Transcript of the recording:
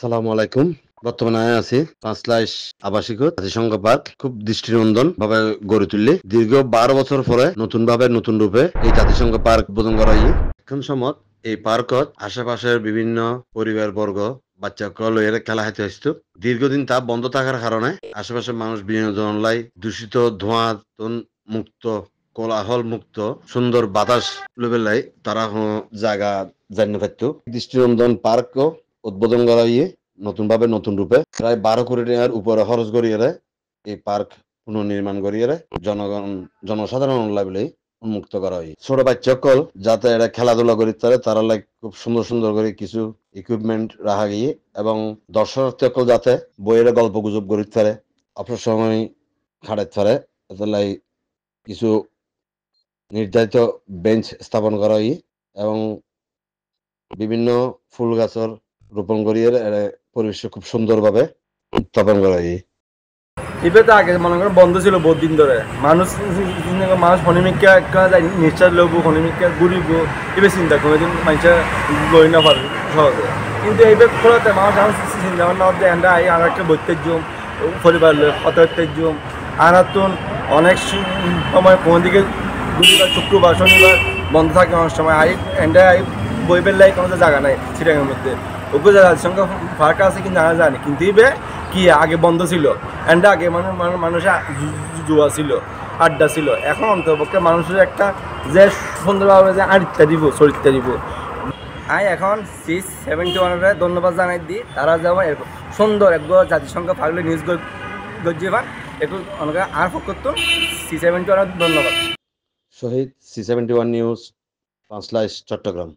আসসালামু আলাইকুম। বর্তমানে আমি আছি পাঁচলাইশ আবাসিক জাতিসংঘ পার্ক খুব দৃষ্টিনন্দন ভাবে গড়ে তুললি দীর্ঘ 12 বছর পরে নতুন ভাবে নতুন রূপে এই জাতিসংঘ পার্ক উদ্বোধন করা হয়। এখন সময় এই পার্কত আশেপাশের বিভিন্ন পরিবার বর্গ বাচ্চা লইয়ের খেলা হাইতে আসতো। দীর্ঘদিন তা বন্ধ থাকার কারণে আশেপাশের মানুষ বিনোদন লাই দূষিত ধোঁয়া মুক্ত কোলাহল মুক্ত সুন্দর বাতাস লেবেলাই তারা জায়গা জানিয়ে পারত। দৃষ্টিনন্দন পার্ক উদ্বোধন করা হইয়ে নতুন ভাবে নতুন রূপে প্রায় 12 কোটি টাকার উপরে খরচ করিয়ে এই পার্ক পুনর্নির্মাণ করিয়ে জনসাধারণ লাগলে উন্মুক্ত করা হয়। ছোট বাচ্চা সকল যাতে এরা খেলাধুলা করি তারা খুব সুন্দর সুন্দর করে কিছু ইকুইপমেন্ট রাখা গিয়ে এবং দর্শনার্থী সকল যাতে বইয়ের গল্প গুজব করি পারে অপর সময় খাটাতে পারে লাই কিছু নির্ধারিত বেঞ্চ স্থাপন করা হয় এবং বিভিন্ন ফুল গাছের রোপণ করিয়ে পরিবেশ খুব সুন্দরভাবে উত্থাপন করা হয়। ইবে তো আগে মনে করেন বন্ধ ছিল বহুত দিন ধরে মানুষ হনিমিকা নিশ্চয় লব হনিমিকা ঘুরিব এবার চিন্তা করে মানুষের লই না পারবে সহজে কিন্তু এইবার খোলাতে মানুষ চিন্তা ভাবনা যে এন্ডা আর একটা বৈত্যাজ্যম পরিবার অত্যাজ্যম আর অনেক সময় কোন দিকে গুলিবার শুক্রবার শনিবার বন্ধ থাকে অনেক সময় এন্ডা বই বেলায় কোনো জায়গা নাই চিটাঙের মধ্যে ওগুলো জাতিসংঘ ফাঁকা আছে কিন্তু জানা জানি কিন্তু ইবে কি আগে বন্ধ ছিল এন্ড আগে মানুষের জুয়া ছিল আড্ডা ছিল এখন অন্তপক্ষে মানুষের একটা যে সুন্দরভাবে যে আড়িত্যা দিব চরিত্রা দিব আমি এখন C71 ধন্যবাদ জানাই দিই তারা যেমন সুন্দর একবার জাতিসংঘ ফাগলে নিউজ গজ্জি পান একটু অনেক আর পক্ষ C71 ধন্যবাদ। শহীদ C71 নিউজ পাঁচলাইশ চট্টগ্রাম।